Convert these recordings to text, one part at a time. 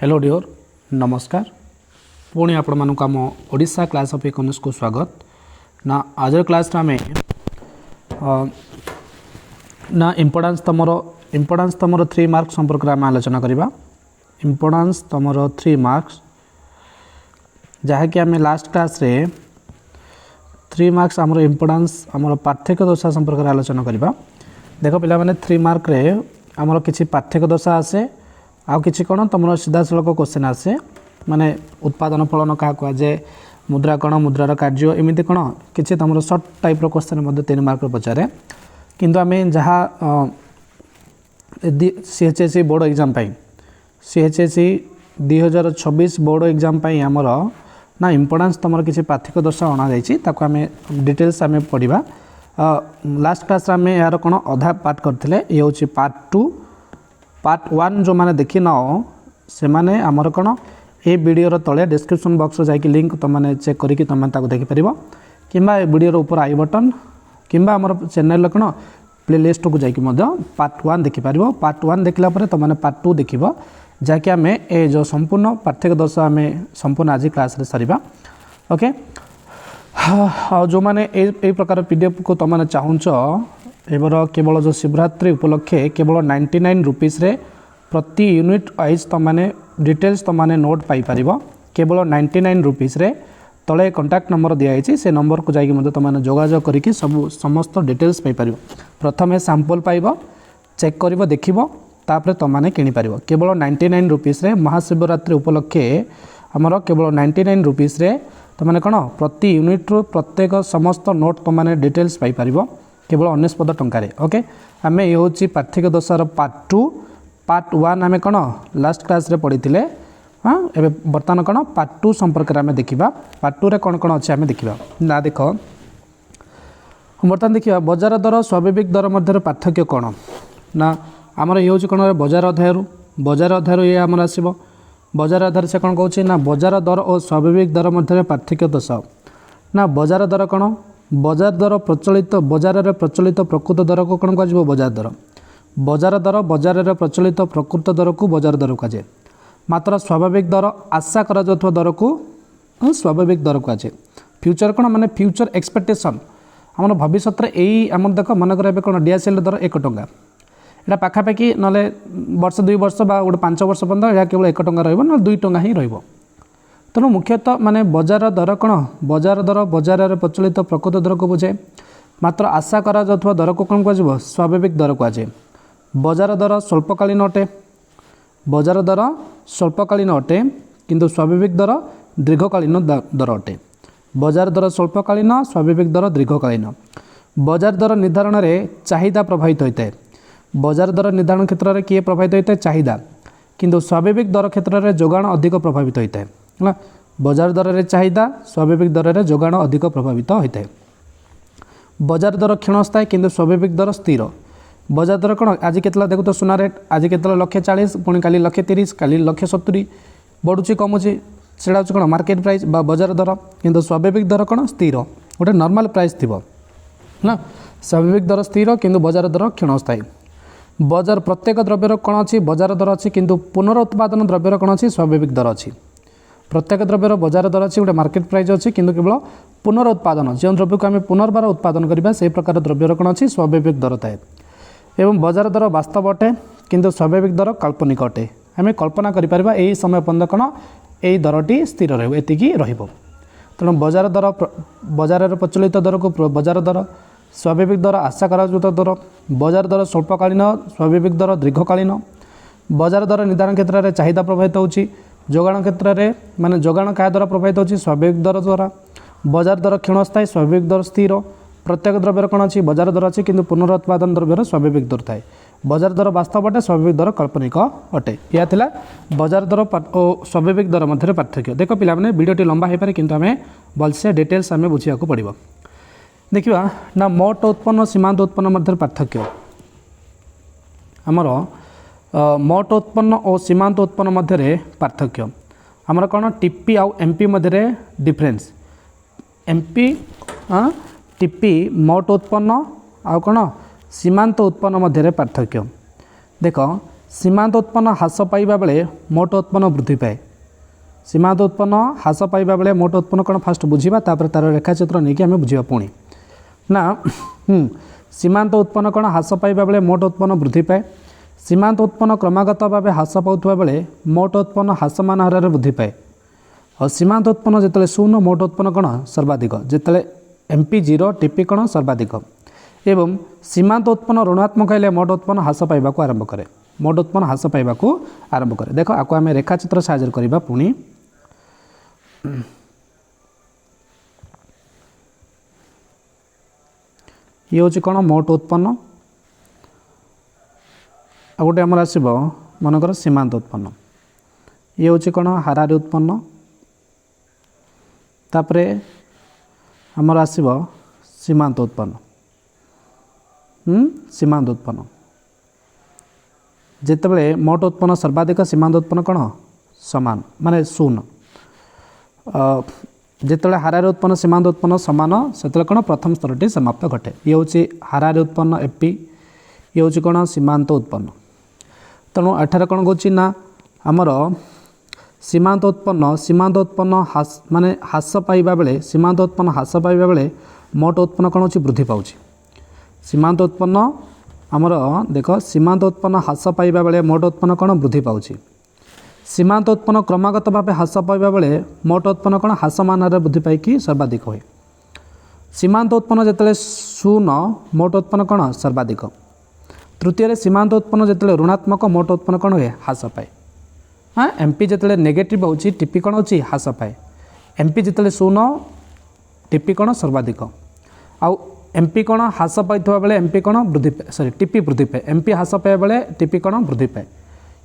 Hello dear नमस्कार पुणी आपण मानक आम ओडिशा क्लास ऑफ इकोनॉमिक्स को स्वागत ना आज क्लास आम ना इम्पोर्टान्स तमर 3 मार्क संपर्क आम आलोचना करवा इम्पोर्टान्स तमर 3 मार्क्स जहाँकि आम लास्ट क्लास रे 3 मार्क्स आमर इम्पोर्टान्स आमर पार्थक्य दशा संपर्क आलोचना करवा देख पिला माने 3 मार्क रे आमर किछि पार्थक्य दशा आसे आउ किछि कोन तुम सीधा सड़क क्वेश्चन आसे माने उत्पादन फलन क्या कहुए मुद्रा कण मुद्रार कार्य एमती कौन किसी तुम सर्ट टाइप क्वेश्चन 3 मार्क पचारे किंतु आम जहाँ CHSE board exam CHSE 2026 board exam आमर ना इम्पोर्टान्स तुम किसी पार्थक्य दशा अणा आम डिटेल्स आम पढ़ा लास्ट क्लास आम यार कौन अधा पार्ट करते ये हूँ पार्ट 1 जो मैंने देखी न से मैंने आमर कौन ये वीडियो तले डिस्क्रिप्शन बॉक्स जाकि लिंक तुमने चेक करके तुम देखिपर कि वीडियो ऊपर आई बटन कि आमर चैनल कौन प्लेलिस्ट को जाकि पार्ट 1 देखिपर पार्ट 1 देखला तुमने पार्ट 2 देख जहाँकि आम ए जो संपूर्ण पार्थक्य दशा आम संपूर्ण आज क्लास रे सरिबा ओके जो मैंने ए प्रकार PDF को तुमने चाहूच एबर केवल जो शिवरात्रि उपलक्षे केवल 99 रुपीस रे प्रति यूनिट वाइज तुमने डिटेल्स तुमने नोट पाई परिबो केवल 99 रुपीस रे तले कांटेक्ट नंबर दिखाई से नंबर को जाकि तुमने जोगाजोग करके सब समस्त डिटेल्स पाई परिबो प्रथमे सैंपल पाइबो चेक करिवो देखिबो तापर तुमने किनि परिबो केवल 99 रुपीस रे महाशिवरात्रि उपलक्षे हमर केवल 99 रुपीस रे तुमने कौन प्रति यूनिट रो प्रत्येक समस्त नोट तुमने डिटेल्स पाई परिबो केवल 19 टंकार ओके आम ये हूँ पार्थक्य दशार पार्ट 2 पार्ट 1 आम कौन लास्ट क्लास रे पढ़ी हाँ एवं बर्तमान कौन पार्ट 2 संपर्क में देखा पार्ट 2 रे कौन कौन अच्छे आम देखा ना देख बर्तमान देखिए बजार दर स्वाभाविक दर मध्य पार्थक्य कौन ना आमर ये हूँ कौन बजार अध्याय ये आमर आसो बजार अध्याय से कौन कौन ना बजार दर और स्वाभाविक दर मध्य पार्थक्य दशा ना बजार दर कौन बजार दर प्रचलित बजार रे प्रचलित प्रकृत दर को कौन कह बजार दर बजार रे प्रचलित प्रकृत दर को बजार दर कहुए मात्र स्वाभाविक दर आशा करा जाउथवा दर को स्वाभाविक दर कहुए फ्यूचर कौन माने फ्यूचर एक्सपेक्टेशन आम भविष्य यही आम देख मनकर ए कौन DSL दर 1 टंका यहाँ पाखापाखि ना वर्ष 2 वर्ष बा गोटे 5 वर्ष पर्यटन यह केवल 1 टंका रहा 2 टंका ही तेणु मुख्यतः माने बजार दर कौन बजार दर बजार रे प्रचलित प्रकृत दर को बुझे मात्र आशा करा जाउथवा दर को कौन कह स्वाभाविक दर कहुए बजार दर स्वल्पकालीन अटे बजार दर स्वल्पकालीन अटे किंतु स्वाभाविक दर दीर्घकालीन दर अटे बजार दर स्वल्पकालीन स्वाभाविक दर दीर्घकालीन बजार दर निर्धारण में चाहिदा प्रभावित होता है बजार दर निर्धारण क्षेत्र में किए प्रभावित होता है चाहिदा किंतु स्वाभाविक दर क्षेत्र में जोगाण अधिक प्रभावित होता है है बजार दर रे चाहिदा स्वाभाविक दर रे जोगाण अधिक प्रभावित होता है बजार दर क्षणस्थायी किंतु स्वाभाविक दर स्थिर बजार दर कौन आज केतला देखो तो सुना रेट आज केतला 140 पुणी काली 130 काली 170 बढ़ुची कमुची सेटा हूँ कौन मार्केट प्राइस बा बजार दर किंतु स्वाभाविक दर कौन स्थिर गोटे नॉर्मल प्राइस थी ना स्वाभाविक दर स्थिर किंतु बजार दर क्षणस्थायी बजार प्रत्येक द्रव्यर कौन अच्छी बजार दर अच्छी किंतु पुनरुत्पादन द्रव्यर कौन अच्छी स्वाभाविक दर अच्छी प्रत्येक द्रव्यर बजार दर अच्छी गोटे मार्केट प्राइस अच्छी किंतु केवल पुनरुत्पादन जो द्रव्य को आम पुनर्बार उत्पादन करवा से प्रकार द्रव्यर कौन अच्छी स्वाभाविक दर थाए एवं बजार दर वास्तव अटे किंतु स्वाभाविक दर काल्पनिक अटे आम कल्पना करें यही समय पर्यटन कौन यही दरटी स्थिर रही तेणु बजार दर बजार प्रचलित दर को बजार दर स्वाभाविक दर आशा करा दर बजार दर स्वल्पकालीन स्वाभाविक दर दीर्घकालीन बजार दर निर्धारण क्षेत्र में चाहिदा प्रभावित होची जोगाण क्षेत्र में माने जोगाण क्या द्वारा प्रभावित होची स्वाभाविक दर द्वारा बजार दर क्षणस्थायी स्वाभाविक दर स्थिर प्रत्येक द्रव्यर कौन अच्छी बजार दर अच्छी किंतु पुनरुत्पादन द्रव्यर स्वाभाविक दर थाए बजार दर वास्तव अटे स्वाभाविक दर काल्पनिक अटे यह थिला बजार दर और स्वाभाविक दर मध्य पार्थक्य देख पिला माने वीडियोटी लंबा हो पारे किंतु आमे भलसे डिटेल्स आमे बुझिया को पड़िबो देखिबा ना मोट उत्पन्न सीमांत उत्पन्न मध्य पार्थक्य आमर मोट उत्पन्न और सीमांत उत्पन्न मध्य पार्थक्य आमर कौन टीपी आउ एमपी मध्य डिफरेन्स एमपी टीपी मोट उत्पन्न आउ कौन सीमांत उत्पन्न मध्य पार्थक्य देख सीमांत उत्पन्न ह्रास पाइबा बेले मोट उत्पन्न वृद्धि पाए सीमांत उत्पन्न ह्रास पाइबा बेले मोट उत्पन्न कौन फास्ट बुझा तापर तार रेखाचित्र नहीं कि आम बुझा पुणी ना सीमांत उत्पन्न कौन ह्रास पाइबा बेले मोट उत्पन्न वृद्धि पाए सीमांत उत्पन्न क्रमागत भाव ह्रास पाउथबा बेले मोट उत्पन्न ह्रासमान हार वृद्धि पाए और सीमांत उत्पन्न जिते शून्य मोट उत्पन्न कौन सर्वाधिक जिते एमपी 0 टीपी कौन सर्वाधिक एवं सीमांत उत्पन्न ऋणात्मक हेले मोट उत्पन्न ह्रास पाइबा आरंभ करे मोट उत्पन्न ह्रास पाइबा आरंभ करे देख आपको आम रेखाचित्र साहाय्य करवा पुणी ये हूँ कौन मोट उत्पन्न आ गोटे आमर आसब मनकर सीमांत उत्पन्न ये हूँ कौन हारारी उत्पन्न तापरे आमर आसब सीमांत उत्पन्न सीमांत उत्पन्न जितेबले मोट उत्पन्न सर्वाधिक सीमांत उत्पन्न कौन समान माने शून्य जिते हारारी उत्पन्न सीमांत उत्पन्न समान से कौन प्रथम स्तरटी समाप्त घटे ये हूँ हारारी उत्पन्न एपी ये हूँ कौन सीमांत उत्पन्न तेणु एठार कौन कौच ना आमर सीमांत उत्पन्न ह्रास माने ह्रास पाइबा बेले सीमांत उत्पन्न ह्रास पाइबा बेले मोट उत्पन्न कौन होची वृद्धि पाउची सीमांत उत्पन्न आमर देख सीमांत उत्पन्न ह्रास पाइबा बेले मोट उत्पन्न कौन वृद्धि पाउची सीमांत उत्पन्न क्रमागत भाव ह्रास पाइबा बेले मोट उत्पन्न कौन ह्रासमान हार वृद्धि पाई सर्वाधिक हुए सीमांत उत्पन्न जिते शून्य मोट उत्पन्न कौन सर्वाधिक तृतीय सीमांत उत्पन्न जिते ऋणात्मक मोट उत्पन्न कौन हुए ह्रास पाए हाँ एमपी जिते नेगेटिव होची टीपी कौन होची ह्रास पाए एमपी जिते शून्य टीपी कौन सर्वाधिक आउ एमपी कौन ह्रास पाई बेले एमपी कौन वृद्धि सॉरी टीपी वृद्धि पाए एमपी ह्रास पाए बेले टीपी कौन वृद्धि पाए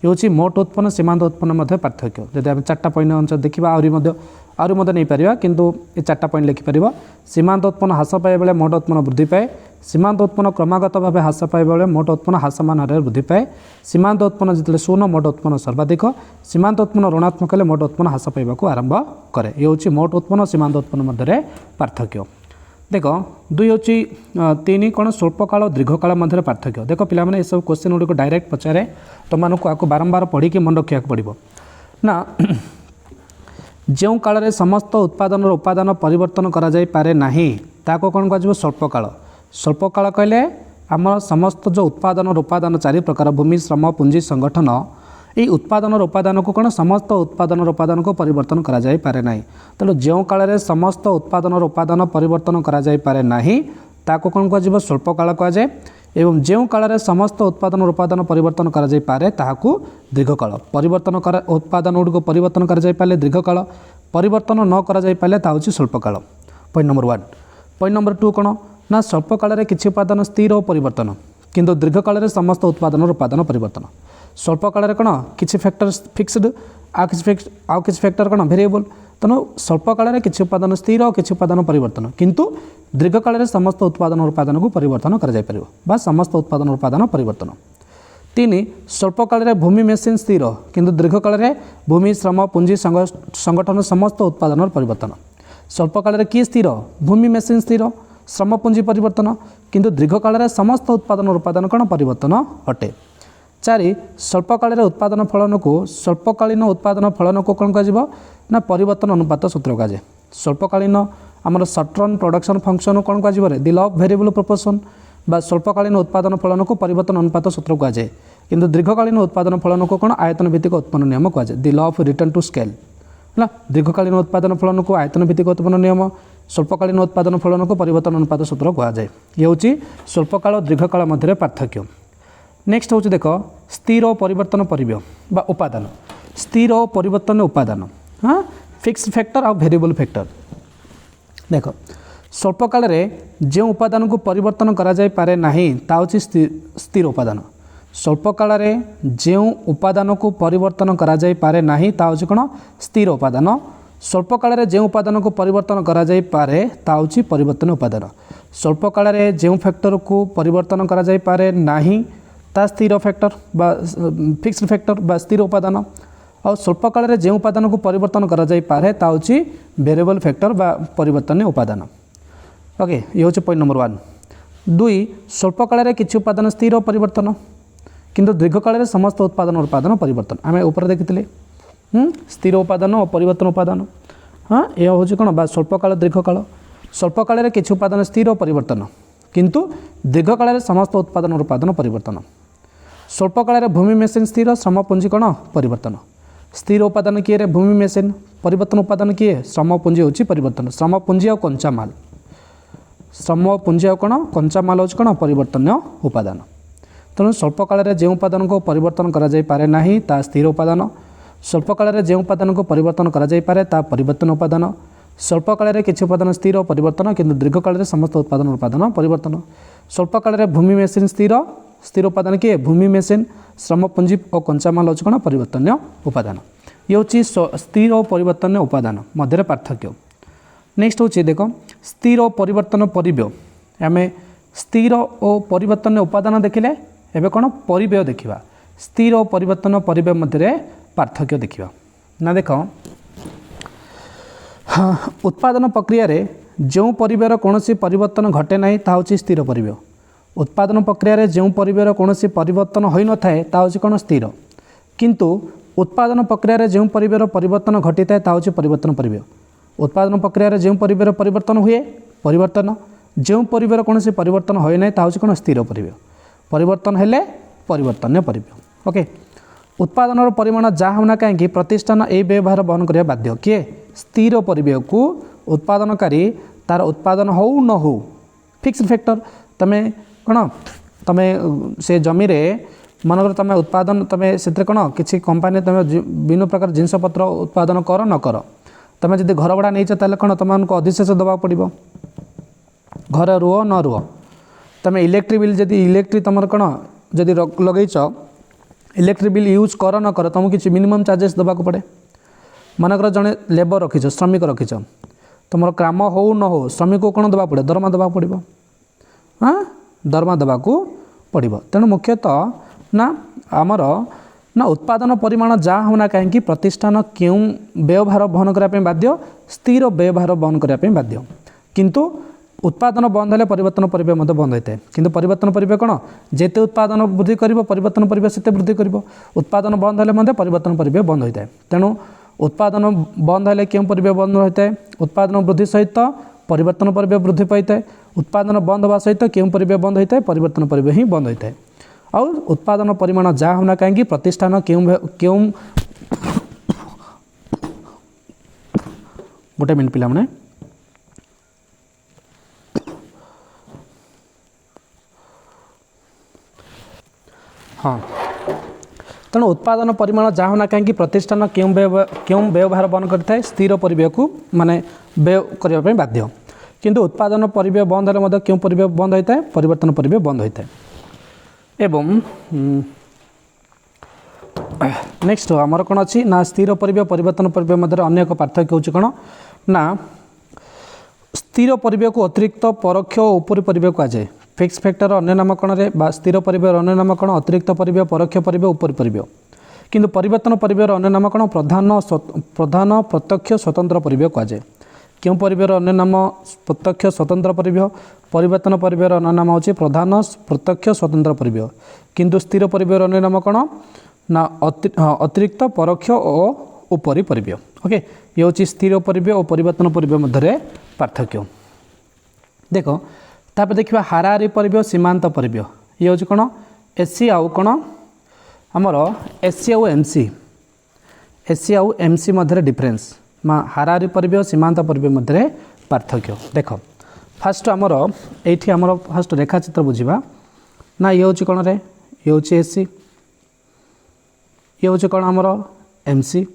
ये हूँ मोट उत्पन्न सीमांत उत्पन्न मध्य पार्थक्य जब आम 4टा पॉइंट अंश देखा आहरी नहीं पार किंतु ये 4टा पॉइंट लिखिपर सीमांत उत्पन्न ह्रास पाए बेले मोट उत्पन्न वृद्धि पाए सीमांत उत्पन्न क्रमागत भाव ह्रास पाए बेले मोट उत्पन्न ह्रासमान हार वृद्धि पाए सीमांत उत्पन्न जिते शून्य मोट उत्पन्न सर्वाधिक सीमांत उत्पन्न ऋणात्मक हेले मोट उत्पन्न ह्रास पाइबा आरंभ करे ये हूँ मोट उत्पन्न सीमांत उत्पन्न मध्य पार्थक्य देख 2 हूँ 3 कौन स्वल्पकाल और दीर्घकाल मध्य पार्थक्य देख पे ये सब क्वेश्चन गुड़िक डायरेक्ट पचारे तुमको आपको बारंबार पढ़ी मन रखा पड़ो ना जो काल में समस्त उत्पादन उपादान परिवर्तन करा जाई पारे नहीं ताको कौन कह स्वल्पकाल स्वल्पकाल कहले आम समस्त जो उत्पादन उपादान 4 प्रकार भूमि श्रम पुंजी संगठन ये उत्पादन उपादान को कौन समस्त उत्पादन उपादान को परिवर्तन करा जाई पारे नहीं तेणु जो काल में समस्त उत्पादन उपादान परिवर्तन करा जाई पारे नहीं ताको कौन कह स्वल्पकाल कहुए एवं जो काल में समस्त उत्पादन उपादान परिवर्तन करा जाई पारे ताहाकू दीर्घकाल परिवर्तन उत्पादन गुड़ी को परिवर्तन करा जाई पारे दीर्घकाल परिवर्तन न करा जाई पारे ता होची स्वल्पकाल पॉइंट नंबर 1 पॉइंट नंबर 2 कौन ना स्वल्पकाल में किसी उपादान स्थिर और परिवर्तन किंतु दीर्घकाल में समस्त उत्पादन उपादान परिवर्तन स्वल्पकाल में कौन किसी फैक्टर फिक्सड आउ किसी फैक्टर कौन वेरिएबल तेणु स्वल्पकाल में किसी उपादान स्थिर और किसी उपादान परिवर्तन किंतु दीर्घकाल में समस्त उत्पादन उपादान को परिवर्तन कर समस्त उत्पादन उपादान परिवर्तन 3 स्वल्पकाल में भूमि मेसीन स्थिर किंतु दीर्घकाल में भूमि श्रम पुंजी संगठन समस्त उत्पादन परिवर्तन स्वल्पकाल में किए स्थिर भूमि मेसीन स्थिर श्रम पुंजी परिवर्तन किंतु दीर्घकाल में समस्त उत्पादन उपादान कौन परिवर्तन अटे 4 स्वल्पकाल में उत्पादन फलन को स्वल्पकालीन उत्पादन फलन को कौन कह ना परिवर्तन अनुपात सूत्र कहुए स्वल्पकालीन आमर सर्ट रन प्रोडक्शन फंक्शन कौन कह the law of variable proportion बा स्वल्पकालीन उत्पादन फलन को परिवर्तन अनुपात सूत्र कहुए किंतु दीर्घकालीन उत्पादन फलन को कौन आयतन भित्तिक उत्पन्न नियम कहुए the law of return to scale है दीर्घकालीन उत्पादन फलन को आयतन भित्तिक उत्पन्न नियम स्वल्पकालीन उत्पादन फलन को परिवर्तन अनुपात सूत्र कहुए ये हूँ स्वल्पकाल और दीर्घकाल मध्य पार्थक्य नेक्स्ट हूँ देख स्थिर और परिवर्तन परिव्यय बा उपादान स्थिर और परिवर्तन उपादान हाँ फिक्स्ड फैक्टर और वेरिएबल फैक्टर देख स्वल्पकाल जो उपादान को परिवर्तन करा जाई पारे नहीं ता होची स्थिर उपादान स्वल्पकाल जो उपादान को परिवर्तन करा जाई पारे नहीं ता होची कौन स्थिर उपादान स्वल्पकाल जो उपादान को परिवर्तन करा जाई पारे ता होची परिवर्तन उपादान स्वल्पकाल जो फैक्टर को परिवर्तन करा जाई पारे नहीं ता स्थिर फैक्टर बा फिक्स्ड फैक्टर बा स्थिर उपादान और स्वल्पकाल जो उपादान को परिवर्तन करा जाई पारे ता होची वेरिएबल फैक्टर बा परिवर्तन उपादान ओके ये हूँ पॉइंट नंबर 1 2 स्वल्पकाल किसी उपादान स्थिर परिवर्तन किंतु दीर्घकाल समस्त उत्पादन उत्पादन परिवर्तन आम ऊपर देखी स्थिर उपादान और परिवर्तन उपादान। हाँ यह हूँ कौन बा स्वल्पकाल दीर्घकाल। स्वल्पकाल किसी उपादान स्थिर परिवर्तन किंतु दीर्घकाल समस्त उत्पादन उत्पादन परिवर्तन। स्वल्पकाल भूमि मेसीन स्थिर श्रम पुंजी कौन परिवर्तन। स्थिर उपादान किए भूमि मेसीन परिवर्तन उपादान किए श्रम पुंजी होची परिवर्तन। श्रम पुंजी और कंचामाल श्रम पुंजी और कौन कंचामाल होची कौन परिवर्तन उपादान। तेणु स्वल्पकाल जो उपादान को परिवर्तन करा जाई पारे नाही ता स्थिर उपादान। स्वल्पकाल जो उपादान को परिवर्तन करा जाई पारे ता परिवर्तन उपादान। स्वल्पकाल किसी उपादान स्थिर परिवर्तन किंतु दीर्घकाल समस्त उत्पादन उत्पादन परिवर्तन। स्वल्पकाल भूमि मेसीन स्थिर स्थिर उपादान किए भूमि मेसीन श्रम पुंजी और कंचामाल होची कौन परिवर्तन उपादान। ये हूँ स्थिर और परिवर्तन उपादान मध्य पार्थक्य। नेक्स्ट हूँ देख स्थिर और परिवर्तन परिव्यय। आम स्थिर और परिवर्तन उपादान देखिले एवं कौन परिव्यय देखा। स्थिर और परिवर्तन परिव्यय मध्य पार्थक्य देखा ना देख हाँ उत्पादन प्रक्रिया रे जो परिव्ययर कौन परिवर्तन घटे ना ता स्थिर परिव्यय। उत्पादन प्रक्रिया रे जो परिव्ययर कौन परिवर्तन हो न थाए ता कौन स्थिर किंतु उत्पादन प्रक्रिया रे जो परिव्ययर परिवर्तन घटी थाए ता परिवर्तन परिव्यय। उत्पादन प्रक्रिया रे जो परिव्ययर परिवर्तन हुए परिवर्तन जो परिव्ययर कौन परिवर्तन हो ना ता कौन स्थिर परिव्यय। परिवर्तन हेले परिवर्तन परिव्यय। ओके उत्पादन परिमाण जहाँ होना कहीं प्रतिष्ठान ए व्यवहार बहन करिया बाध्य किए स्थिर परिव्यय को उत्पादनकारी तार उत्पादन हो न हो फिक्स फैक्टर। तमें कौन तमें से जमी रे मनकर तमें उत्पादन तमें से कौन किसी कंपानी तमें विभिन्न प्रकार जिनपतर उत्पादन कर न कर तमें जब घर भड़ा नहीं ताले कौन तुमको अधिशेष दबा पड़ो घर रुह न रुह। तमें इलेक्ट्रिक बिल जब इलेक्ट्रिक तुम कौन जदि लगेच इलेक्ट्रिक बिल यूज कर न कर तुमको किसी मिनिमम चार्जेस देवाक पड़े। मनकर जड़े लेबर रखीच श्रमिक रखीच तुम काम हो न हो श्रमिक को कौन देवाक पड़े दरमा देवाक पड़ो। हाँ दरमा देवाक पड़ो। तेणु मुख्यतः ना आमर ना उत्पादन परिमाण जहाँ होना कहीं प्रतिष्ठान क्यों व्यवहार बहन करने बाध्य स्थिर व्यवहार बहन करने बाध्य किंतु उत्पादन बंद हेले परिवर्तन परिव्यय मध्य बंद होता है। किंतु परिवर्तन परिव्यय कौन जेते उत्पादन वृद्धि कर परिवर्तन परिव्यय सेते वृद्धि कर। उत्पादन बंद हेले मध्य परिवर्तन परिव्यय बंद होता है। तेणु उत्पादन बंद हेले क्यों परिव्यय बंद होता है उत्पादन वृद्धि सहित परिवर्तन परिव्यय वृद्धि पाई है। उत्पादन बंद होगा सहित क्यों परिव्यय बंद होता है परिवर्तन परिव्यय ही बंद होता है। और उत्पादन परिमाण जहाँ होना कहीं प्रतिष्ठान क्यों गोटे मिनट पिला मैंने हाँ तेणु उत्पादन परिमाण जहाँ होना कहीं प्रतिष्ठान क्यों व्यवहार बंद करता है स्थिर परिव्यय को माने व्यय करने बाध्य किंतु उत्पादन परिव्यय बंद हेले क्यों परिव्यय बंद होता है परिवर्तन परिव्यय बंद होता है। एवं नेक्स्ट आमर कौन अच्छी ना स्थिर परिव्यय परिवर्तन परिव्यय मध्य अन्य एक पार्थक्य होची कौन ना स्थिर परिव्यय को अतिरिक्त परोक्ष और उपरि परिव्यय कहुए। फिक्स फैक्टर अन्य नामकरण में स्थिर परिव्यय अन्य नामकरण अतिरिक्त परिव्यय परोक्ष परिव्यय उपरि परिव्यय किंतु परिवर्तन परिव्यय अन्य नामकरण प्रधान प्रत्यक्ष स्वतंत्र परिव्यय कहुए। क्यों परिव्यय अन्य नाम प्रत्यक्ष स्वतंत्र परिव्यय परिवर्तन परिव्यय अन्य नाम होची प्रधान प्रत्यक्ष स्वतंत्र परिव्यय किंतु स्थिर परिव्यय अन्य नाम कौन ना अतिरिक्त परोक्ष और उपरि परिव्यय। ओके ये हूँ स्थिर परिव्यय और परिवर्तन परिव्यय मध्य पार्थक्य। देख तापर देखा हाराहारी परिव्यय सीमांत परिव्यय ये हूँ कौन एससी आउ कौन आमर एससी आउ एमसी मध्य डिफरेन्स हाराहारी परिव्यय सीमांत परिव्यय मध्य पार्थक्य। देख फास्ट आमर ये आमर फास्ट रेखाचित्र बुझा ना ये हूँ कौन रे ये हूँ एससी ये हूँ कौन आमर एमसी।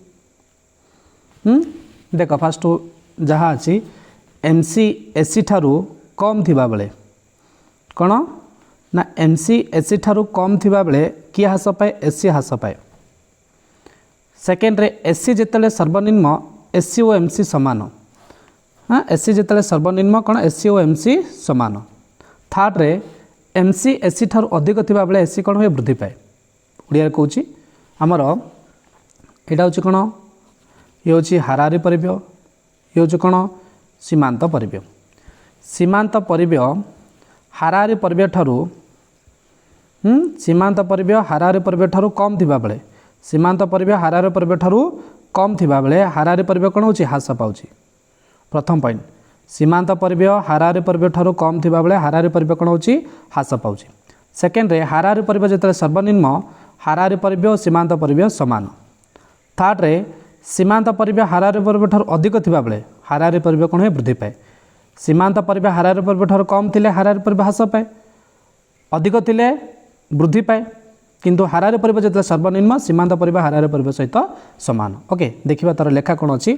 देख फास्ट जहाँ अच्छी एमसी एससी ठारू कम थिबा बेले कौन ना एमसी एससी ठारू कम थिबा बेले किए ह्रास पाए एससी ह्रास पाए। सेकेंड रे एससी जिते सर्वनिम्न एससी और एमसी समान। हाँ एससी जिते सर्वनिम्न कौन एससी और एमसी समान। थर्ड रे एमसी एससी ठारू अधिक थिबा बेले एससी कौन हुए वृद्धि पाए। ओडिया कहूँ आमर यहाँ हूँ कौन ये हूँ हाराहारी परिव्यय ये हूँ कौन सीमांत परिव्यय। सीमांत परिव्यय हाराहारी परिव्यय ठारू सीमांत परिव्यय हाराहारी परिव्यय ठारू कम थिबा बेले सीमांत परिव्यय हाराहारी परिव्यय ठारू कम थिबा बेले हाराहारी परिव्यय कोन होची ह्रास पाउची। प्रथम पॉइंट सीमांत परिव्यय हाराहारी परिव्यय ठारू कम थिबा बेले हाराहारी परिव्यय कोन होची ह्रास पाउची। सेकेंड रे हाराहारी परिव्यय जेतले सर्वनिम्न हाराहारी परिव्यय और सीमांत परिव्यय समान। थर्ड रे सीमांत परिव्यय हाराहारी परिव्यय ठारू अधिक थिबा बेले हाराहारी परिव्यय कोन होय वृद्धि पाए। सीमांत परिव्यय हाराहारी परिव्यय ठारू कम थिले हाराहारी परिव्यय ह्रास पाए, अधिक थिले वृद्धि पाए, किंतु हाराहारी परिव्यय जेतले सर्वनिम्न सीमांत परिव्यय हाराहारी परिव्यय सहित समान। ओके देखिबा तार लेखा कोन अछि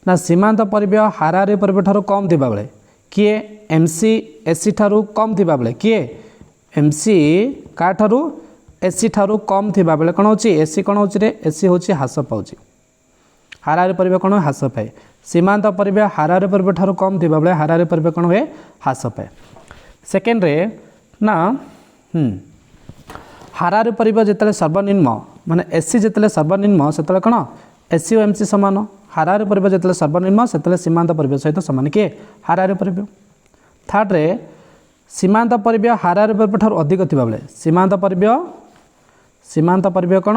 ना सीमांत परिव्यय हाराहारी परिव्यय ठारू कम थिबा बेले किए एमसी एससी ठारू कम थिबा बेले किए एमसी का ठारू एससी ठारू कम थिबा बेले कोन होची एससी कोन होची रे एससी होची ह्रास पाउची। हाराहारी परिव्यय कोन ह्रास पाए। सीमांत परिव्यय हाराहारी परिव्यय ठारू कम थिबा बेले हाराहारी परिव्यय कोन होए ह्रास पाए। सेकेंड रे ना हाराहारी परिव्यय जेतले सर्वनिम्न माने एससी जेतले सर्वनिम्न सेतले कोन एससी और एमसी समान। हाराहारी परिव्यय जेतले सर्वनिम्न सेतले सीमांत परिव्यय सहित समान किए हाराहारी परिव्यय। थर्ड रे सीमांत परिव्यय हाराहारी परिव्यय ठारू अधिक थिबा बेले सीमांत परिव्यय कोन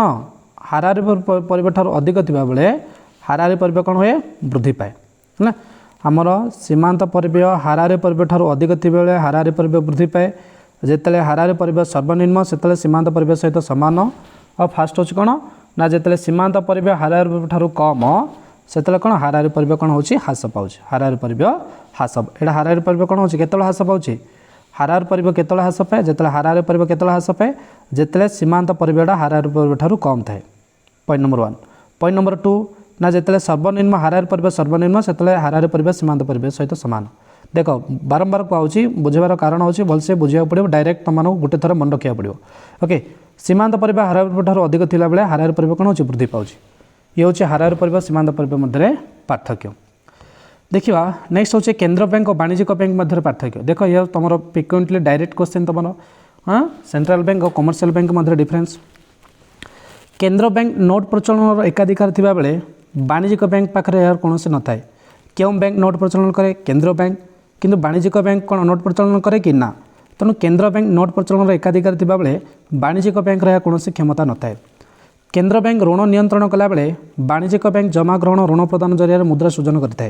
हाराहारी परिव्यय ठारू अधिक थिबा बेले हाराहारी परिव्यय कोन होए वृद्धि पाए ना। हमर सीमांत परिव्यय हाराहारी परिव्यय ठारू अधिक थिबा बेले हाराहारी परिव्यय वृद्धि पाए। जेतले हाराहारी परिव्यय सर्वनिम्न सेतले सीमांत परिव्यय सहित समान। और फास्ट होची कोन ना जेतले सीमांत परिव्यय हाराहारी परिव्यय ठारू कम सेतले कोन हाराहारी परिव्यय कोन होची ह्रास पाउची। हाराहारी परिव्यय ह्रास एटा हाराहारी परिव्यय कोन होची केतले ह्रास पाउची हाराहारी परिव्यय केतले ह्रास पाए जेतले हाराहारी परिव्यय केतले ह्रास पाए जेतले सीमांत परिव्ययटा हाराहारी परिव्यय ठारू कम थाए। Point number 1। पॉइंट नंबर 2 ना जेतले सर्वनिम्न हाराहारी परिव्यय सर्वनिम्न सेतले हाराहारी परिव्यय सीमांत परिव्यय सहित समान। देख बारंबार कहूँ बुझेबार कारण होची भलसे बुझिया पड़ो डायरेक्ट तुम गोटे थर मन रखा पड़ो। ओके सीमांत परिव्यय हाराहारी परिव्यय ठारू अधिक थिला बेले हाराहारी परिव्यय कोन होची वृद्धि पाउची। ये होची हाराहारी परिव्यय सीमांत परिव्यय मध्य पार्थक्य। देखिए नेक्स्ट होची केंद्र बैंक और वाणिज्यिक बैंक मध्य पार्थक्य। देख ये तुम फ्रिक्वेंटली डायरेक्ट क्वेश्चन तुम हाँ सेंट्रल बैंक और कमर्शियल बैंक मध्य डिफरेंस। केंद्र बैंक नोट प्रचलन एकाधिकार थिबा बेले वाणिज्यिक बैंक पाखरे यार कौन से न थाए। क्यों बैंक नोट प्रचलन करे केंद्र बैंक किंतु वाणिज्यिक बैंक कौन नोट प्रचलन करे कि ना। तेणु केंद्र बैंक नोट प्रचलन एकाधिकार थिबा बेले वाणिज्यिक बैंक रहा कौन क्षमता न थाए। केंद्र बैंक ऋण नियंत्रण कला बेले वाणिज्यिक बैंक जमा ग्रहण ऋण प्रदान जरिया मुद्रा सृजन करता।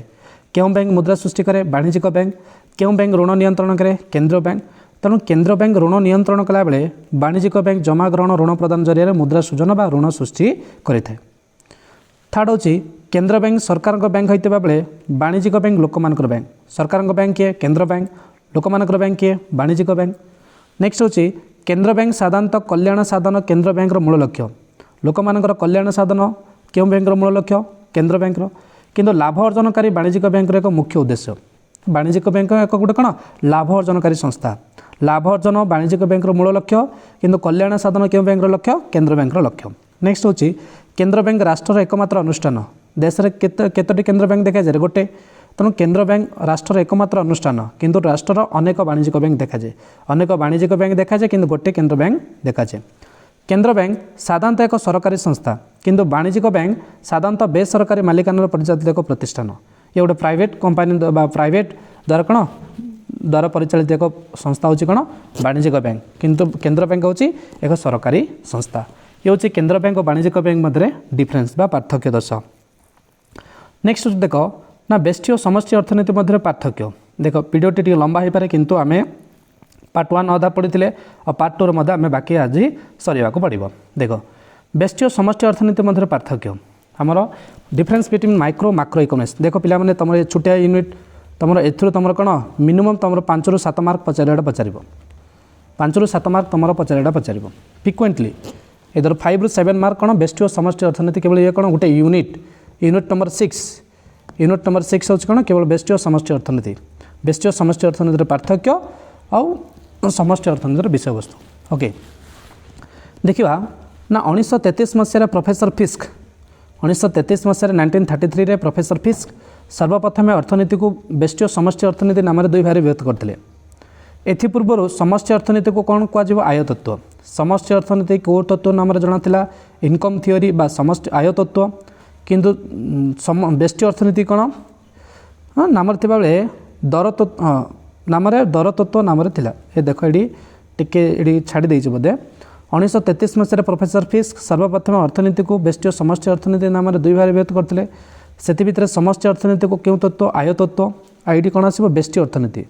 क्यों बैंक मुद्रा सृष्टि करे वाणिज्यिक बैंक। क्यों बैंक ऋण नियंत्रण करे केंद्र बैंक। तेणु केंद्र बैंक ऋण नियंत्रण कला बेले वाणिज्यिक बैंक जमा ग्रहण ऋण प्रदान जरिया मुद्रा सृजन बा ऋण सृष्टि करिथाय। थर्ड होची केंद्र बैंक सरकार बैंक होइतबा बेले वाणिज्यिक बैंक लोकमानकर बैंक। सरकार बैंक किए केंद्र बैंक लोकमानकर बैंक किए वाणिज्यिक बैंक। नेक्स्ट होची केंद्र बैंक साधारणतः कल्याण साधन केंद्र बैंक मूल लक्ष्य। लोकमानकर कल्याण साधन क्यों बैंक मूल लक्ष्य केंद्र बैंक किंतु लाभ अर्जनकारी वाणिज्यिक बैंक एक मुख्य उद्देश्य। वाणिज्यिक बैंक एक गोटे कौन लाभ अर्जनकारी संस्था। लाभ अर्जन वाणिज्यिक बैंक मूल लक्ष्य किंतु कल्याण साधन क्यों बैंक लक्ष्य केंद्र बैंक लक्ष्य। नेक्स्ट होची केंद्र बैंक राष्ट्र एकमात्र अनुष्ठान। देश में केतोटी केंद्र बैंक देखा जाए गोटे। तेणु केंद्र बैंक राष्ट्र एकमात्र अनुष्ठान किंतु राष्ट्र अनेक वाणिज्यिक बैंक देखा जाए। अनेक वाणिज्यिक बैंक देखा जाए किंतु गोटे केंद्र बैंक देखा जाए। केंद्र बैंक साधारणतः एक सरकारी संस्था किंतु वाणिज्यिक बैंक साधारणतः बेसरकारी मालिकाना परिचालित एक प्रतिष्ठान। ये गोटे प्राइवेट कंपनी प्राइवेट द्वारा कौन द्वारा परिचालित एक संस्था होची कौन वाणिज्यिक बैंक किंतु केंद्र बैंक होची एक सरकारी संस्था। ये होची केंद्र बैंक और वाणिज्यिक बैंक मध्य डिफरेंस बा पार्थक्य दर्श। नेक्स्ट देख ना बेष्टी और समष्टि अर्थनीति मध्य पार्थक्य। देख वीडियोटी टी लंबा हो पारे किंतु आमे पार्ट 1 अधा पढ़ी और पार्ट 2 मध्य आम बाकी आज सरिया पड़ो। देख बेष्टी और समष्टि अर्थनीति मध्य पार्थक्य आमर difference between micro macro economics. देख पिला तुम छोटिया यूनिट तुम एथुर तुम कौन मिनिमम तुम 5 ରୁ 7 मार्क पचारा पचार 5 ରୁ 7 मार्क तुम पचारा पचार फ्रिक्वेंटली इधर 5 ରୁ 7 मार्क कौन बेष्टी और समष्टि अर्थनीति केवल ये कौन गोटे यूनिट नंबर 6 हूँ कौन केवल बेष्टी और समष्टि अर्थनीति। बेष्टी और समष्टि अर्थनीति पार्थक्य आउ समष्टि अर्थनीति विषय वस्तु। ओके देखा ना 1933 मसीह प्रोफेसर फिस्क 1933 मसीह 1933 प्रोफेसर फिस्क सर्वप्रथमे अर्थनीति को बेष्टी और समष्टि अर्थनीति नाम 2 भाग विभक्त करते। एथिपूर्व समष्टि अर्थनीति को कौन कह आय तत्व। समष्टि अर्थनीति को तत्व नाम जनाला इनकम थियोरी बा समष्टि आय तत्व किंतु बेष्टी अर्थनीति कौन नाम बेले दर नाम दर तत्व नाम थिला। ए देख ये टिके छाड़ी बोधे 1933 मसीह प्रोफेसर फिस्क सर्वप्रथम अर्थनीति को बेष्टीय समष्टि अर्थनीति नाम दुई भाग विभक्त करते से भितर समष्टि अर्थनीति को क्यों तत्व आय तत्व आईटी कौन आसो बेष्टी अर्थनीति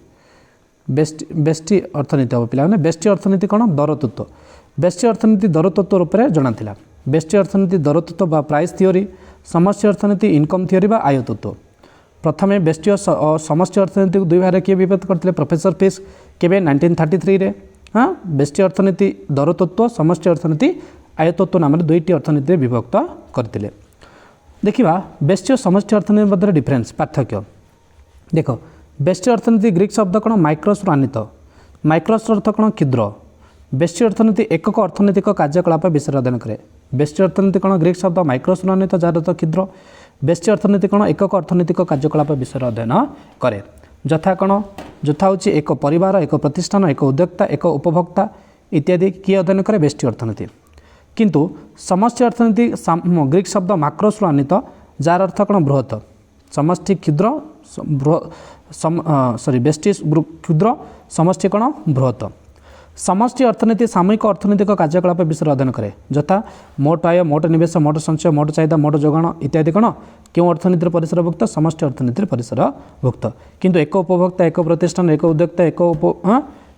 बेष्टी अर्थनीति हम पे बेष्टी अर्थनीति कौन दर तत्व बेष्टी अर्थनीति दर तत्व रूप में जना था बेष्टी अर्थनीति दर तत्व बा प्राइस थियोरी समष्टि अर्थनीति इनकम थियोरी बा आय तत्व प्रथम बेष्टीय समष्टि अर्थनीति को दुई भाग किए विभक्त करते प्रोफेसर फिस्क केवे 1933 रे हाँ बेष्टी अर्थनीति दर तत्व समष्टि अर्थनीति आय तत्व नाम दुईटी अर्थनीति विभक्त करते देखा बेष्टीय समष्टि अर्थनीति मध्य डिफरेन्स पार्थक्य देख बेष्टी अर्थनीति ग्रीक शब्द कौन माइक्रोस आनीत माइक्रोस अर्थ कौन क्षुद्र बेष्टी अर्थनीति एकक अर्थनैतिक कार्यकलाप विषय अध्ययन करे बेष्टी अर्थनीति कौन ग्रीक शब्द माइक्रोस आनीत जार अर्थ क्षुद्र बेष्टी अर्थनीति कौन एकक अर्थनैतिक कार्यकलाप विषय अध्ययन करे यथा कौन यथा हूँ एक परिवार एक प्रतिष्ठान एक उद्योक्ता एक उपभोक्ता इत्यादि किए अध्ययन करे बेष्टी अर्थनीति किंतु समष्टि अर्थनीति ग्रीक शब्द माक्रोस आनीत जार अर्थ कौन बृहत समष्टि क्षुद्र सॉरी बेष्टी क्षुद्र समष्टि कौन बृहत समष्टि अर्थनीति सामूहिक अर्थनैतिक कार्यकलाप विषय अध्ययन करे यथा मोट आय मोट निवेश मोट संचय मोट चाहिदा मोट जोगाण इत्यादि कौन क्यों अर्थनीति परिसरभुक्त समष्टि अर्थनीति परिसरभुक्त किंतु एक उपभोक्ता एक प्रतिष्ठान एक उद्योक्ता एक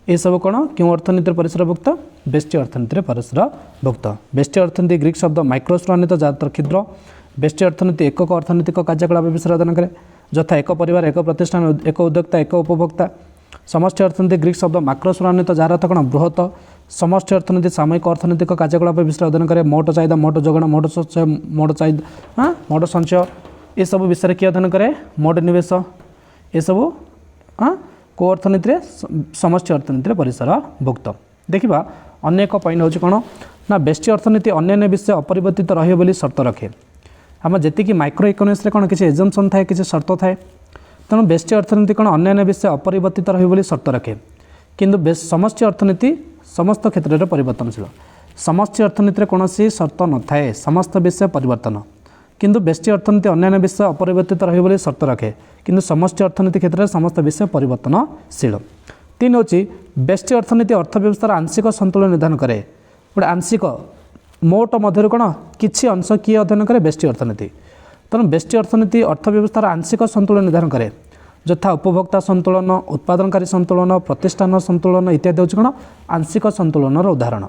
ये सब कौन क्यों अर्थनीति परिसरभुक्त बेष्टी अर्थनीति परिसरभुक्त बेष्टी अर्थनीति ग्रीक शब्द माइक्रोस आनीत जार क्षुद्र बेष्टी अर्थनीति एकक अर्थनैतिक कार्यकलाप विषय अध्ययन करे यथा एक परिवार एक प्रतिष्ठान एक उद्योक्ता एक उपभोक्ता समष्टि अर्थनीति ग्रीक शब्द माक्रोस आनीत जार अर्थ कौन बृहत समष्टि अर्थनीति सामूहिक अर्थनैतिक कार्यकलाप विषय अध्ययन करे मोट चाहिदा मोट जोगाण मोट संचय मोट चाहिदा हाँ मोट संचय ये सब विषय किए अध्ययन करे मोट निवेश ये सब हाँ को अर्थनीति समष्टि अर्थनीति परिसरभुक्त देखा अन्य एक पॉइंट हूँ कौन ना बेष्टी अर्थनीति अन्य विषय अपरिवर्तित रही बोली शर्त रखे आम जी माइक्रो इकोनोमिक्स कौन किसी एजम्पशन थाए किसी शर्त थाए तेणु बेष्टी अर्थनीति कौन अन्य विषय अपरिवर्तित रही बोली शर्त रखे किंतु समष्टि अर्थनीति समस्त क्षेत्र में परिवर्तनशील समष्टि अर्थनीति कौन शर्त न थाए समस्त विषय परिवर्तन किंतु बेष्टी अर्थनीति अन्य विषय अपरिवर्तित रही बोली शर्त रखे किंतु समष्टि अर्थनीति क्षेत्र में समस्त विषय परिवर्तनशील 3 हूँ बेष्टी अर्थनीति अर्थव्यवस्थार आंशिक संतुलन निर्धारण करे गोटे आंशिक मोट मध्य कौन किसी अंश किए अध्ययन करे बेष्टी अर्थनीति तेणु बेष्टी अर्थनीति अर्थव्यवस्थार आंशिक संतुलन निर्धारण करे यथा उपभोक्ता संतुलन उत्पादनकारी संतुलन प्रतिष्ठान संतुलन इत्यादि हूँ कौन आंशिक संतुलन उदाहरण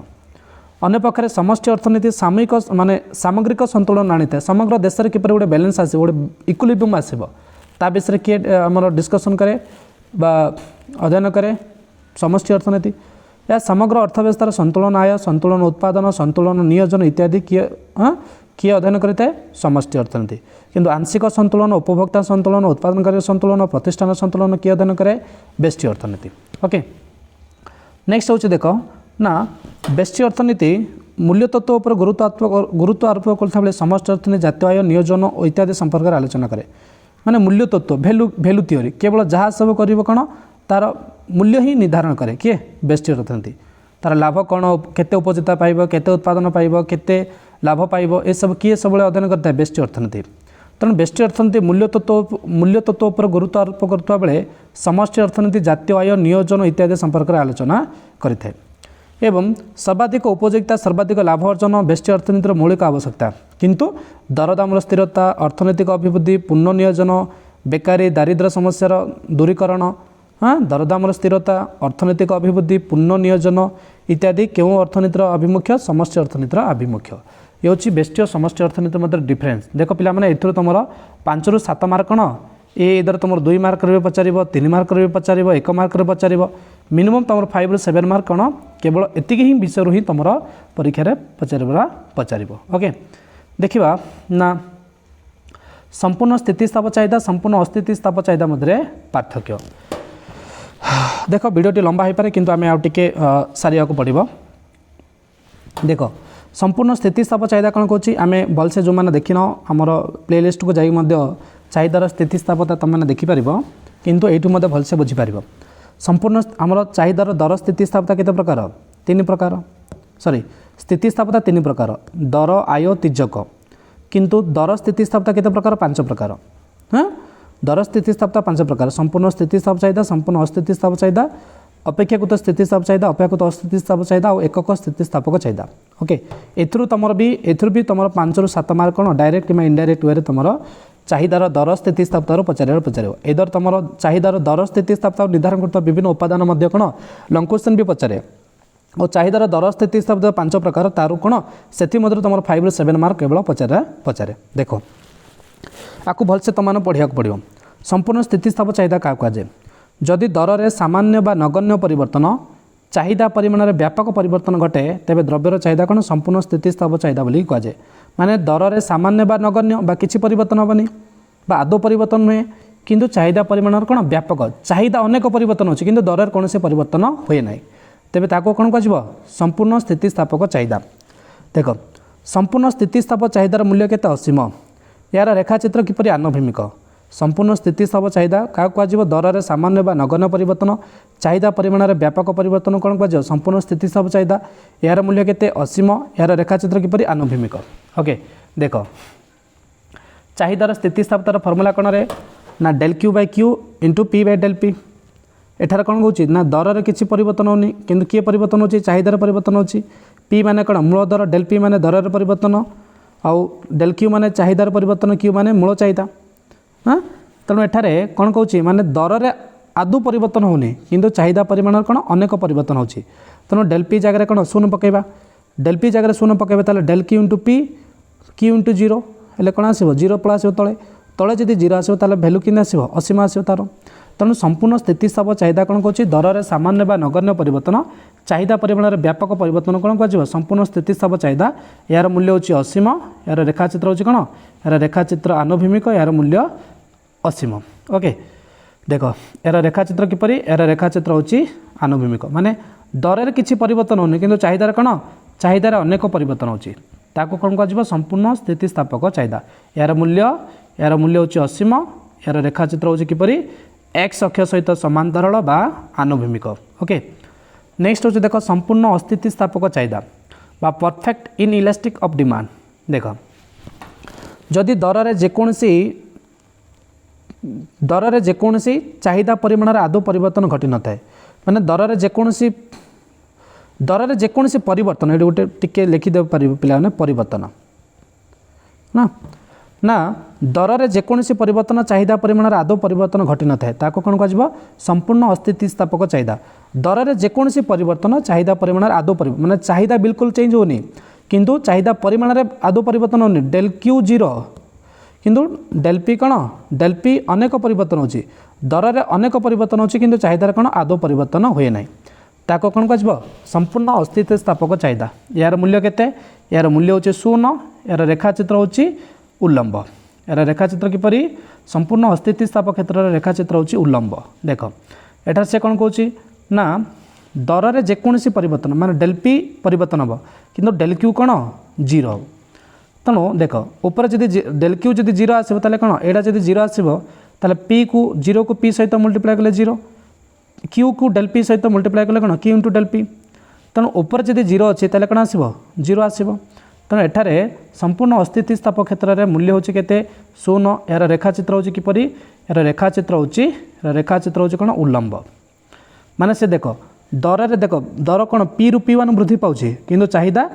अन्य पक्षे समष्टि अर्थनीति सामूहिक माने सामग्रिक संतुलन आनी था समग्र देश में किपर गोटे बैलेंस आस गोटे इक्विलिब्रियम आसो ता विषय किए आमर डिस्कसन करे बा अध्ययन करे समष्टि अर्थनीति या समग्र अर्थव्यवस्थार संतुलन आय संतुलन उत्पादन संतुलन नियोजन इत्यादि किए किए अध्ययन करें समष्टि अर्थनीति किंतु आंशिक संतुलन उपभोक्ता संतुलन उत्पादनकारी संतुलन प्रतिष्ठान संतुलन किए अध्ययन करे बेष्टी अर्थनीति ओके नेक्स्ट हूँ देख ना बेष्टी अर्थनीति मूल्य तत्व पर गुरुत्व आरोप करता समष्टि अर्थनीति जातीय आय नियोजन इत्यादि संपर्क में आलोचना करे माने मूल्य तत्व भैल्यू थ्योरी केवल जहाँ सब कर कौन तार मूल्य ही निर्धारण करे किए बेष्टी अर्थनीति तार लाभ कौन केते उपजिता पाइब केते उत्पादन पाइब केते लाभ पाइब ये सब किए सब अध्ययन करता है बेष्टी अर्थनीति तेणु बेष्टी अर्थनीति मूल्य तत्व पर गुरुत्व आरोप करता बेले समष्टि अर्थनीति जातीय आय नियोजन इत्यादि संपर्क में आलोचना करें एवं सर्वाधिक उपयोगिता सर्वाधिक लाभ अर्जन बेष्टी अर्थनीतिर मौलिक आवश्यकता किंतु दरदाम स्थिरता अर्थनैतिक अभिवृद्धि पुनर्नियोजन बेकारी दारिद्र्य समस्यार दूरीकरण हाँ दरदाम स्थिरता अर्थनैतिक अभिवृद्धि पुनर्नियोजन इत्यादि क्यों अर्थनीतिर आभिमुख्य समष्टि अर्थनीतिर आभिमुख्य ये हूँ बेष्टी और समष्टि अर्थनीति मध्य डिफरेन्स देख पे तुम 5 ରୁ 7 मार्क कौन ये इधर तुम 2 मार्क पचार 3 मार्क पचार 1 मार्क पचार मिनिमम तुम 5 ରୁ 7 मार्क कौन केवल एतिक ही विषय ही तुम परीक्षा पचार ओके देखा ना संपूर्ण स्थितिस्ताप चाहिदा संपूर्ण अस्थितिस्ताप चाहिदा मध्य पार्थक्य देख वीडियोटी लंबा हो पारे किंतु आम आउ टे सारिया को पड़ो देख संपूर्ण स्थितिस्ताप चाहिदा कौन कौन आम भलसे जो मैंने देखिन आमर प्लेलिस्ट को जाइए चाहिदार स्थितिस्तापता तुम मैंने देखिपर किंतु यू भलसे बुझीपार संपूर्ण आमर चाहिदार दर स्थितिस्तापता केते प्रकार 3 प्रकार सॉरी स्थितिस्तापता 3 प्रकार दर आय तिर्यक किंतु दर स्थितिस्तापता केते प्रकार 5 प्रकार हाँ दर स्थितिस्तापता 5 प्रकार संपूर्ण स्थितिस्ताप चाहिदा संपूर्ण अस्थितिस्ताप चाहिदा अपेक्षाकृत स्थितिस्थापक चाहिदा, अपेक्षाकृत अस्थितिस्थापक चाहिदा और एकक स्थितिस्थापक चाहिदा। ओके, एथुरु भी तुम 5 ରୁ 7 मार्क कौन डायरेक्ट कि इनडायरेक्ट वे तुम चाहिदार दर स्थितिस्थापक पचार इधर तुम चाहिदार दर स्थितिस्थापक निर्धारण करता विभिन्न उपादान कौन लॉन्ग क्वेश्चन भी पचारे और चाहिदार दर स्थितिस्थापक 5 प्रकार तारू कौन से तुम 5 ରୁ 7 मार्क केवल पचारे देख आपको भलसे तुम पढ़ा पड़ो। संपूर्ण स्थितिस्थापक चाहिदा क्या कहुए जदि दर में सामान्य बा नगण्य परिवर्तन चाहिदा परिमाण में व्यापक परिवर्तन घटे तेज द्रव्यर चाहिदा कौन संपूर्ण स्थितिस्थापक चाहिदा बोली कहुए माने दर में सामान्य बा नगण्य बा किसी परिवर्तन हेनी बा आदौ परिवर्तन नुहे किंतु चाहिदा परिमाण कौन व्यापक चाहिदा अनेक परिवर्तन होची किंतु दर कौन से परिवर्तन हुए ना तेज ताको कौन कह संपूर्ण स्थितिस्थापक चाहिदा। देख संपूर्ण स्थितिस्थापक चाहिदार मूल्य केते असीम यार रेखाचित्र किपरि आनुभूमिक संपूर्ण स्थितिस्थापक चाहिदा क्या कह दर में सामान्य बा नगण्य परिवर्तन चाहिदा परिमाण में व्यापक परिवर्तन कौन कह संपूर्ण स्थितिस्थापक चाहिदा यार मूल्य केते असीम यार रेखाचित्र किपरि आनुभूमिक। ओके देख चाहिदार स्थितिस्थापकतार फर्मुला कौन रे ना del Q by Q into P by del P एठार कौन कौन ना दर में किसी परिवर्तन होनी किंतु किए परिवर्तन होची चाहिदार परिवर्तन होची पी माने कौन मूल दर डेल पी माने दर परिवर्तन आउ डेल क्यू माने चाहिदार परिवर्तन क्यू माने मूल चाहिदा। हाँ तेणु एठारे कौन कौच माने दर में आदौ परिवर्तन होनी किंतु चाहिदा परिमाण कौन अनेक परिवर्तन होची तेणु डेल पी जगह कौन शून्य पकेबा डेल पी जगह शून्य पकेबा ताले del Q into P Q into zero हेल्ले कौन आसो जीरो पल आसो तले तले जब जीरो आसो ताले भैल्यू कि आसो असीम आसो तार तेणु संपूर्ण स्थितिस्थापक चाहिदा कौन कौच दर में सामान्य बा नगण्य परिवर्तन चाहिदा परिमाण में व्यापक परिवर्तन कौन कह संपूर्ण स्थितिस्थापक चाहिदा यार मूल्य होची असीम यार रेखाचित्र होची कौन यार रेखाचित्र आनुभूमिक यार मूल्य असीम। ओके देख यार रेखाचित्र किपरि यार रेखाचित्र होची आनुभूमिक माने दर में किसी परिवर्तन होनी किंतु चाहिदार कौन चाहिदार अनेक परिवर्तन होची ताको कौन कह संपूर्ण स्थितिस्थापक चाहिदा यार मूल्य होची असीम यार रेखाचित्र होची किपरि एक्स अक्ष सहित समांतराल बा आनुभूमिक। ओके नेक्स्ट होची देख संपूर्ण अस्थितिस्थापक चाहिदा बा perfect in elastic of demand. देख जदि दर में जेकोसी चाहिदा परिमाण में आदौ परिवर्तन घटी न थाए माने दर में जेकोसी परिवर्तन ये गोटे टिके लिखिदे पारे पे परिवर्तन ना ना दर में जेकोसी परिवर्तन चाहिदा परिमाण में आदौ परिवर्तन घटी न थाए ताको कौन कह संपूर्ण अस्थितिस्थापक चाहिदा दर में जेकोसी परिवर्तन चाहिदा परिमाण में आदौ माने चाहिदा बिल्कुल चेंज होनी किंतु चाहिदा परिमाण में आदौ परिवर्तन होनी डेल क्यू जीरो किंतु डेल पी कौन डेल पी अनेक परिवर्तन होची दर में अनेक परिवर्तन होची किंतु चाहिदार कौन आदौ परिवर्तन हुए ना ताको कौन कह संपूर्ण अस्थितिस्थापक चाहिदा यार मूल्य केते यार मूल्य होची शून्य यार रेखाचित्र होची उल्लंब यार रेखाचित्र किपरि संपूर्ण अस्थितिस्थापक क्षेत्र में रेखाचित्र होची उल्लंब। देख एठार से कौन कौची ना दर में जेकोसी परिवर्तन माने डेल पी परिवर्तन हम किंतु डेल क्यू कौन जीरो तेणु देख ऊपर जब डेल क्यू जब जीरो आसो ताले कौन एटा जब जीरो आसो ताले पी को जीरो को पी सहित मल्टीप्लाई कले जीरो क्यू को डेल पी सहित मल्टीप्लाई कले कौन क्यू इंटू डेल पी तेणु ऊपर जब जीरो अच्छे ताले कौन आसो जीरो आसो तेणु एठारे संपूर्ण अस्थितिस्थापक क्षेत्र में मूल्य होची केते शून्य यार रेखाचित्र होची किपरि यार रेखाचित्र होची कौन उल्लंब माने से देख दर रे देख दर कौन पी रु पी वन वृद्धि पाउछि किंतु चाहिदा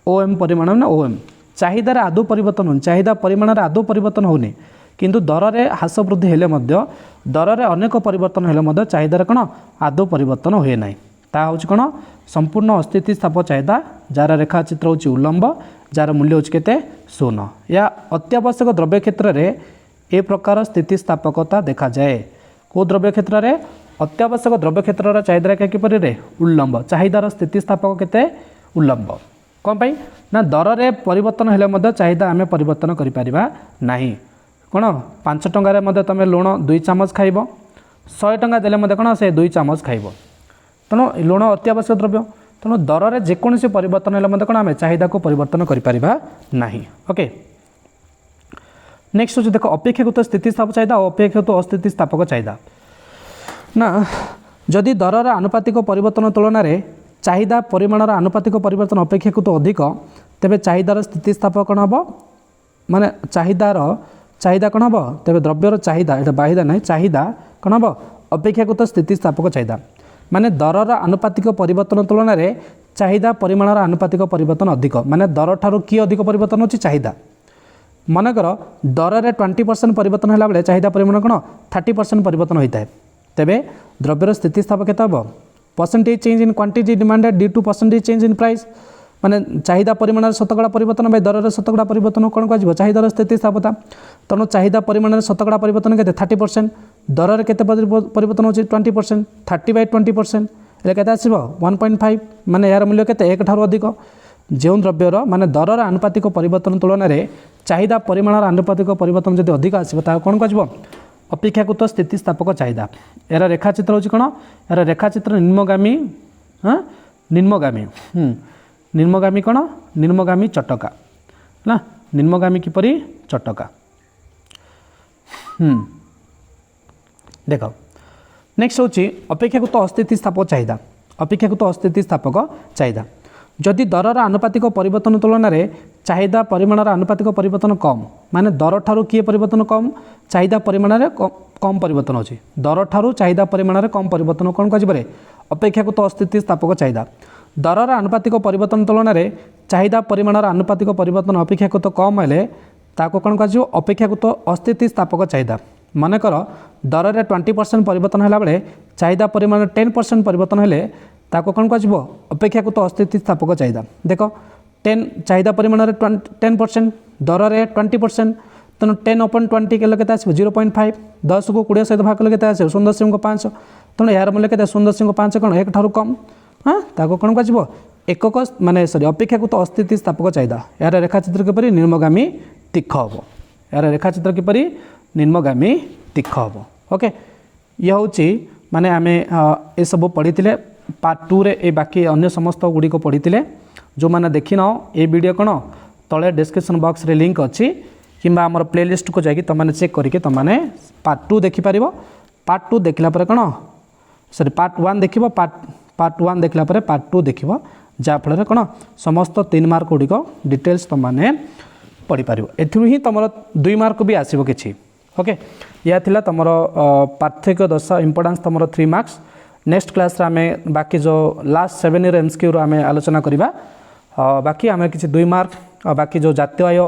ओ एम परिमाण में ओ एम चाहिदार आदौ परिवर्तन होनी चाहिदा परिमाण में आदौ परिवर्तन होनी किंतु दर में ह्रास वृद्धि हेले मध्य दर में अनेक परिवर्तन हेले मध्य चाहिदार कौन आदौ परिवर्तन हुए ना ता हूँ कौन संपूर्ण अस्थितिस्थापक चाहिदा जार रेखाचित्र होची उल्लंब जार मूल्य होची केते शून्य या अत्यावश्यक द्रव्य क्षेत्र में ए प्रकार स्थितिस्थापकता देखा जाए को द्रव्य क्षेत्र में अत्यावश्यक द्रव्य क्षेत्र चाहिदा रेखा किपरि रे उल्लंब चाहिदार स्थितिस्थापक केते उल्लंब कौन पाई ना दर में परिवर्तन हेले मध्य चाहिदा आमे परिवर्तन करि परिबा नाही कौन 5 टंकार मध्य तुम लुण 2 चामच खाइब 100 टंका देले मध्य कौन से 2 चामच खाइब तेणु लुण अत्यावश्यक द्रव्य तेणु दर में जेकोसी परिवर्तन हेले मध्य कौन आमे चाहिदा को परिवर्तन करि परिबा नाही। ओके नेक्स्ट होची देख अपेक्षाकृत स्थितिस्थापक चाहिदा और अपेक्षाकृत अस्थितिस्थापक चाहिदा ना जदि दरर आनुपातिक परिवर्तन तुलन में चाहिदा परिमाणर आनुपातिक परिवर्तन अपेक्षाकृत अधिक तेबे चाहिदार स्थितिस्थापक कौन हम माने चाहिदा कौन हम तेबे द्रव्यर चाहिदा ये बाहिदा नहीं चाहिदा कौन हम अपेक्षाकृत स्थितिस्थापक चाहिदा माने दरर आनुपातिक परिवर्तन तुलन में चाहिदा परिमाणर आनुपातिक परिवर्तन अधिक माने दर ठारू कि अधिक परिवर्तन होची चाहिदा मनकर दर में 20% परिवर्तन होला बेले चाहिदा परिमाण कौन 30% परिवर्तन होता है तेबे द्रव्यर स्थितिस्थापक केते हम percentage change in quantity demanded due to percentage change in price माने चाहिदा परिमाण शतकड़ा परिवर्तन बाय दर शतकड़ा परिवर्तन कौन कह चाहिदार स्थितिस्थापकता तेणु चाहिदा परिमाण शतकड़ा परिवर्तन के 30% दर के परिवर्तन हो 20% 30/20% के आसो 1.5 माने यार मूल्य के एक ठार अधिक जो द्रव्यर माने दरर आनुपातिक परिवर्तन तुलन में चाहिदा परिमाणर आनुपातिक परिवर्तन जब अधिक आसो कौन कह अपेक्षाकृत स्थितिस्थापक चाहिदा यार रेखाचित्र हूँ कौन यार रेखाचित्र निम्नगामी हाँ निम्नगामी निम्नगामी कौन निम्नगामी चटका ना निम्नगामी किपरि चटका देख नेक्स्ट हूँ अपेक्षाकृत अस्थितिस्थापक चाहिदा अपेक्षाकृत अस्थितिस्थापक चाहिदा जदि दरर आनुपातिक परिवर्तन तुलन में चाहिदा परिमाणर आनुपातिक परिवर्तन कम माने दर ठारू किए परिवर्तन कम चाहिदा परिमाण में कम परिवर्तन होची दर ठारू चाहिदा परिमाण में कम परिवर्तन कौन कह अपेक्षाकृत अस्थितिस्थापक चाहिदा दरर आनुपातिक परिवर्तन तुलन में चाहिदा परिमाणर आनुपातिक परिवर्तन अपेक्षाकृत कम हेले ताको कौन कह अपेक्षाकृत अस्थितिस्थापक चाहिदा मनकर दर में 20% परिवर्तन होला बेले चाहिदा परिमाण 10% परिवर्तन हेले ताको कौन कह अपेक्षाकृत अस्थितिस्थापक चाहिदा देख 10 चाहिदा परिमाण 10% दर में 20% तेणु 10/20 के आसो 0.5 10 को 20 सहित भाग कले के आसो 0.5 तेणु यार मूल्य के 0.5 कौन एक ठारू कम हाँ ताको कौन कह एकक माने सॉरी अपेक्षाकृत अस्थितिस्थापक चाहिदा यार रेखाचित्र किपरि निम्नगामी तीख हम यार रेखाचित्र किपरि निम्नगामी तीख हम ओके ये हूँ माने आमे ये सब पढ़ी पार्ट 2 रे ए बाकी अन्य समस्त गुड़ी को पढ़ी जो मैंने देखी न ये वीडियो कौन तले डिस्क्रिप्शन बॉक्स रे लिंक अच्छी किंबा आमर प्लेलिस्ट को जाकि तुमने चेक करके तुमने पार्ट 2 देखिपर पार्ट 2 देखला पर कौन सॉरी पार्ट 1 देख पार्ट 1 देखला पर पार्ट 2 देख जहाँफल कौन समस्त 3 मार्क गुड़िक डिटेल्स तुमने पढ़ी पार एही तुम 2 मार्क भी आसो कि ओके यह थिला तुम पार्थक्य दशा इंपोर्टेंस तुम 3 मार्क्स नेक्स्ट क्लास आम बाकी जो लास्ट 7 ईयर एमसीक्यू आम आलोचना करवा बाकी आम किसी 2 मार्क बाकी जो जातीय आय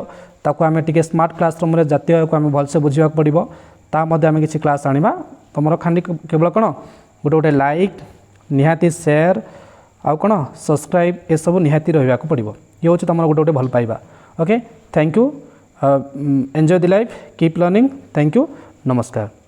ताको आम टे स्मार्ट क्लासरूम रे जातीय आय को आम भलसे बुझा पड़ो आम किसी क्लास आनिबा तुम खाली केवल कौन गोटे गोटे लाइक निहाती शेयर आउ कौन सब्सक्राइब ये सब निहाती रहा पड़ो ये हूँ तुम गोटे गोटे भल पाइबा okay thank you enjoy the life keep learning thank you नमस्कार।